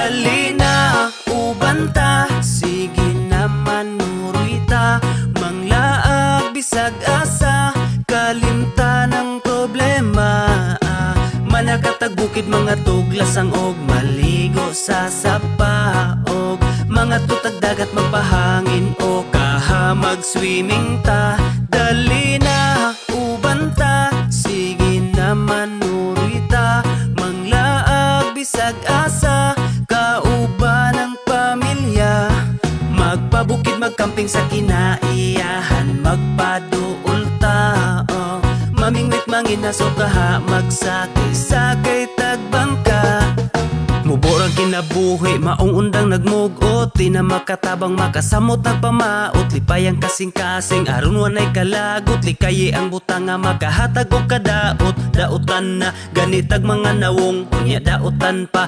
Dali na, ubanta, sige naman nurita, manglaag bisag asa, kalimta ng problema. Manakatag bukid mga tuglasang og maligo sa sapa, og mga tutag dagat magpahangin o kahamag swimming ta. Dali na, ubanta, sige naman nurita, manglaag bisag asa, kauban ng pamilya. Magpabukid magkamping sa kinaiyahan, magpaduol ta, mamingwit manginaso kaha, magsakay-sakay tagbangka. Muborang kinabuhi, maong undang nagmugot, di na makatabang makasamot nagpamaot, lipayang kasing-kasing, aron wanay kalagot, likayi ang butang nga makahatag og kadaot. Daotan na ganitag mga nawong, unya daotan pa.